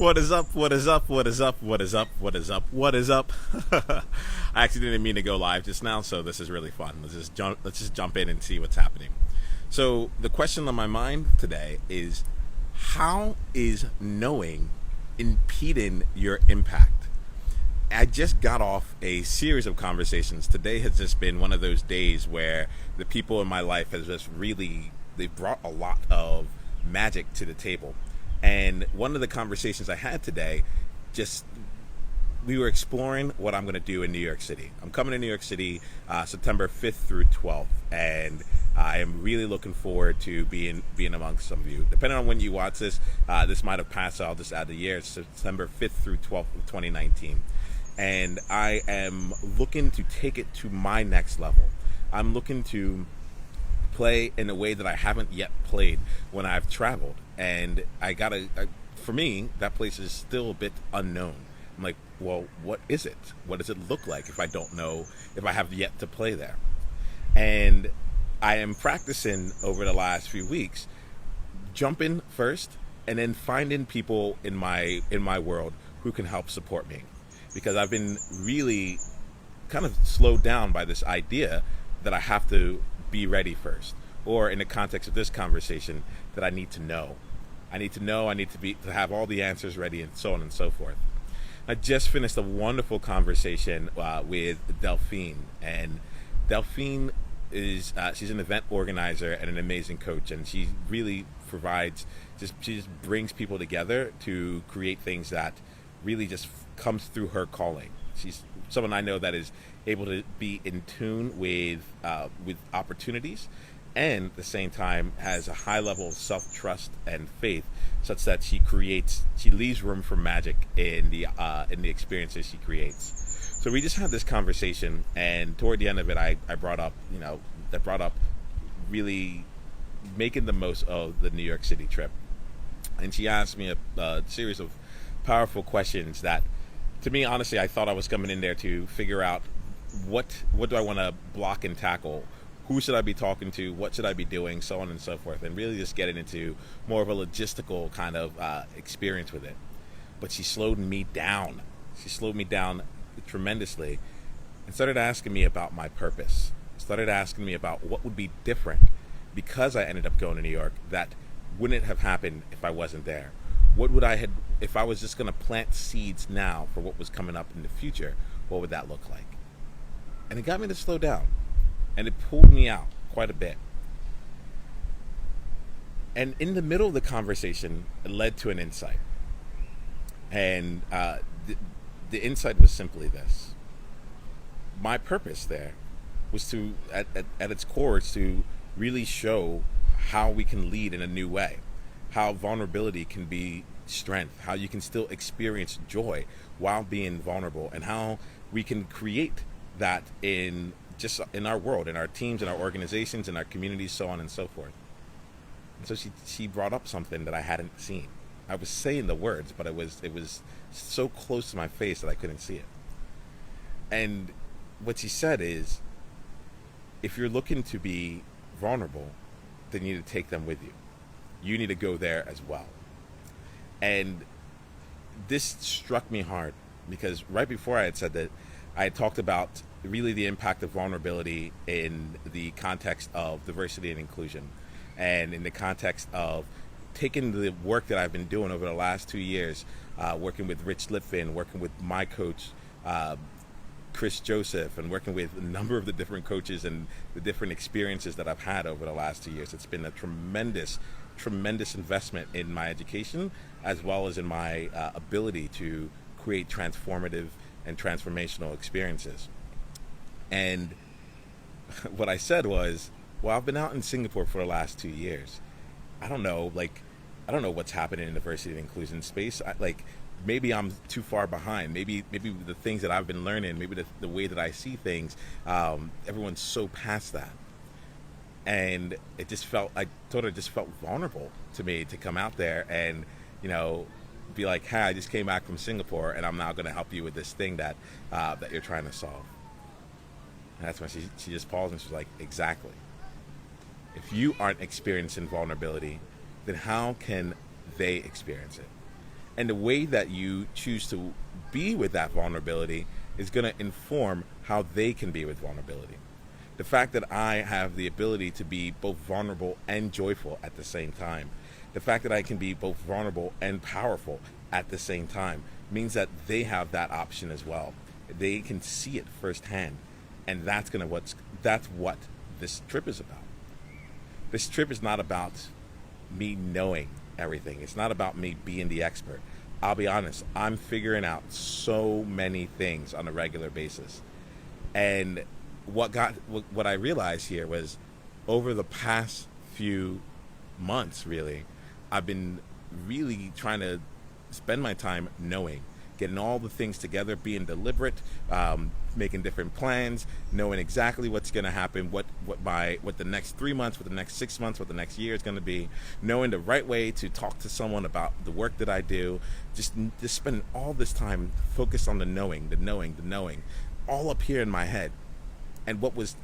What is up? What is up? What is up? What is up? What is up? What is up? I actually didn't mean to go live just now, so this is really fun. Let's just jump in and see what's happening. So the question on my mind today is, how is knowing impeding your impact? I just got off a series of conversations. Today has just been one of those days where the people in my life has just really, they've brought a lot of magic to the table. And one of the conversations I had today, we were exploring what I'm going to do in New York City. I'm coming to New York City September 5th through 12th, and I am really looking forward to being amongst some of you. Depending on when you watch this, this might have passed, so I'll just add the year, September 5th through 12th of 2019. And I am looking to take it to my next level. I'm looking to play in a way that I haven't yet played when I've traveled. And for me, that place is still a bit unknown. I'm like, well, what is it? What does it look like if I don't know, if I have yet to play there? And I am practicing over the last few weeks, jumping first and then finding people in my world who can help support me. Because I've been really kind of slowed down by this idea that I have to be ready first. Or in the context of this conversation, that I need to know. I need to have all the answers ready, and so on and so forth. I just finished a wonderful conversation with Delphine, and Delphine is she's an event organizer and an amazing coach, and she really she just brings people together to create things that really just comes through her calling. She's someone I know that is able to be in tune with opportunities, and at the same time has a high level of self-trust and faith, such that she leaves room for magic in the experiences she creates. So we just had this conversation, and toward the end of it, I brought up really making the most of the New York City trip, and she asked me a series of powerful questions that, to me, honestly, I thought I was coming in there to figure out what do I want to block and tackle. Who should I be talking to? What should I be doing? So on and so forth. And really just getting into more of a logistical kind of experience with it. But she slowed me down. She slowed me down tremendously and started asking me about my purpose. Started asking me about what would be different because I ended up going to New York that wouldn't have happened if I wasn't there. If I was just going to plant seeds now for what was coming up in the future, what would that look like? And it got me to slow down. And it pulled me out quite a bit. And in the middle of the conversation, it led to an insight. And the insight was simply this. My purpose there was to, at its core, is to really show how we can lead in a new way. How vulnerability can be strength. How you can still experience joy while being vulnerable. And how we can create that in our world, in our teams, in our organizations, in our communities, so on and so forth. And so she brought up something that I hadn't seen. I was saying the words, but it was so close to my face that I couldn't see it. And what she said is, if you're looking to be vulnerable, then you need to take them with you. You need to go there as well. And this struck me hard because right before I had said that, I had talked about really the impact of vulnerability in the context of diversity and inclusion, and in the context of taking the work that I've been doing over the last 2 years, working with Rich Litvin, working with my coach, Chris Joseph, and working with a number of the different coaches and the different experiences that I've had over the last 2 years. It's been a tremendous investment in my education, as well as in my ability to create transformative and transformational experiences. And what I said was, well, I've been out in Singapore for the last 2 years. I don't know what's happening in diversity and inclusion space. Maybe I'm too far behind. Maybe the things that I've been learning, maybe the way that I see things, everyone's so past that. And it just felt vulnerable to me to come out there and, be like, hey, I just came back from Singapore and I'm now going to help you with this thing that you're trying to solve. And that's when she just paused and she's like, exactly. If you aren't experiencing vulnerability, then how can they experience it? And the way that you choose to be with that vulnerability is going to inform how they can be with vulnerability. The fact that I have the ability to be both vulnerable and joyful at the same time, the fact that I can be both vulnerable and powerful at the same time, means that they have that option as well. They can see it firsthand, and that's what this trip is about. This trip is not about me knowing everything. It's not about me being the expert. I'll be honest, I'm figuring out so many things on a regular basis. And what I realized here was, over the past few months, really, I've been really trying to spend my time knowing, getting all the things together, being deliberate, making different plans, knowing exactly what's going to happen, what the next 3 months, what the next 6 months, what the next year is going to be, knowing the right way to talk to someone about the work that I do, just spending all this time focused on the knowing, all up here in my head. And what was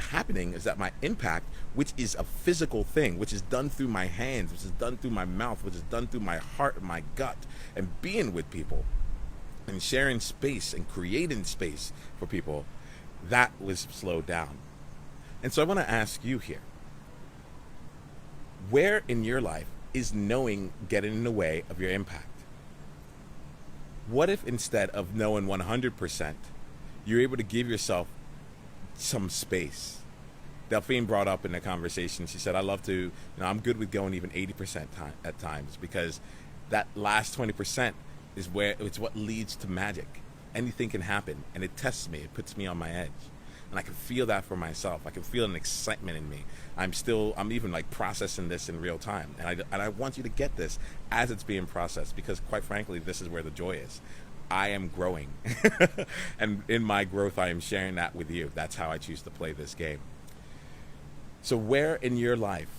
happening is that my impact, which is a physical thing, which is done through my hands, which is done through my mouth, which is done through my heart and my gut, and being with people and sharing space and creating space for people, that was slowed down. And so I want to ask you here, where in your life is knowing getting in the way of your impact? What if instead of knowing 100%, you're able to give yourself some space? Delphine brought up in the conversation, she said, I love to, I'm good with going even 80% at times, because that last 20% is where it's what leads to magic. Anything can happen, and it tests me, it puts me on my edge. And I can feel that for myself. I can feel an excitement in me. I'm even like processing this in real time. And I want you to get this as it's being processed, because quite frankly, this is where the joy is. I am growing. And in my growth, I am sharing that with you. That's how I choose to play this game. So where in your life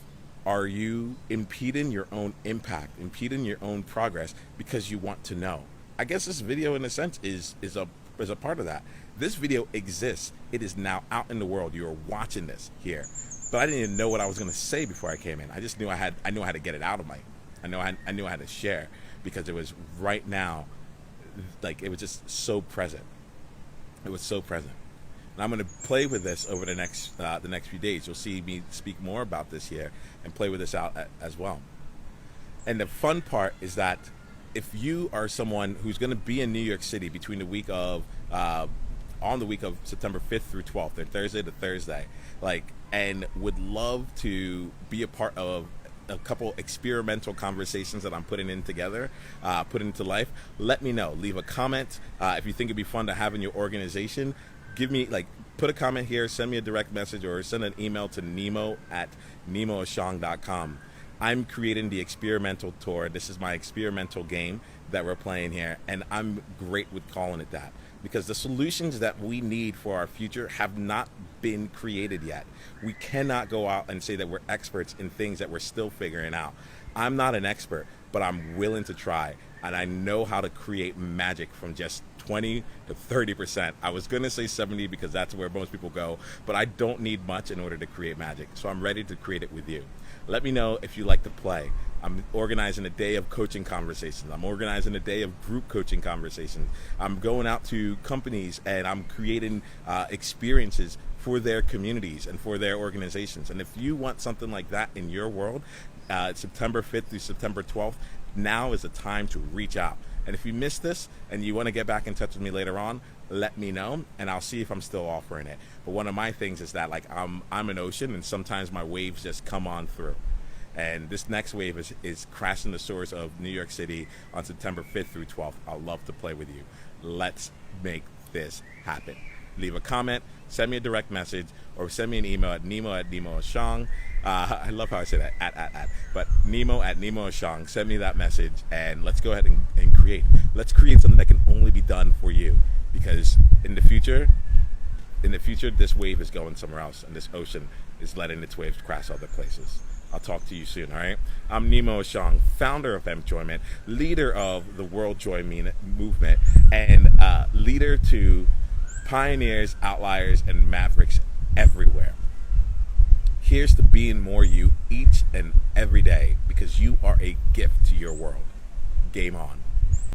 are you impeding your own impact, impeding your own progress because you want to know? I guess this video, in a sense, is a part of that. This video exists. It is now out in the world. You are watching this here. But I didn't even know what I was going to say before I came in. I just knew I knew how to get it out of I knew how to share, because it was right now, like, it was just so present. It was so present. And I'm going to play with this over the next few days. You'll see me speak more about this here and play with this out as well. And the fun part is that if you are someone who's going to be in New York City between the week of on the week of September 5th through 12th, or Thursday to Thursday, and would love to be a part of a couple experimental conversations that I'm putting into life, let me know. Leave a comment. If you think it'd be fun to have in your organization, put a comment here, send me a direct message, or send an email to nemo@nemoashong.com. I'm creating the experimental tour. This is my experimental game that we're playing here, and I'm great with calling it that, because the solutions that we need for our future have not been created yet. We cannot go out and say that we're experts in things that we're still figuring out. I'm not an expert, but I'm willing to try, and I know how to create magic from just 20 to 30%. I was going to say 70 because that's where most people go, but I don't need much in order to create magic, so I'm ready to create it with you. Let me know if you like to play. I'm organizing a day of coaching conversations. I'm organizing a day of group coaching conversations. I'm going out to companies and I'm creating experiences for their communities and for their organizations. And if you want something like that in your world, September 5th through September 12th, now is the time to reach out. And if you missed this and you want to get back in touch with me later on, let me know, and I'll see if I'm still offering it. But one of my things is that, like, I'm an ocean, and sometimes my waves just come on through. And this next wave is crashing the shores of New York City on September 5th through 12th. I'll love to play with you. Let's make this happen. Leave a comment, send me a direct message, or send me an email at nemo@nemoashong. I love how I say that, but nemo@nemoashong. Send me that message, and let's go ahead and create. Let's create something that can only be done for you, because in the future, this wave is going somewhere else, and this ocean is letting its waves crash other places. I'll talk to you soon, all right? I'm Nemo Ashong, founder of Enjoyment, leader of the World Joy Movement, and leader to pioneers, outliers, and mavericks everywhere. Here's to being more you each and every day, because you are a gift to your world. Game on.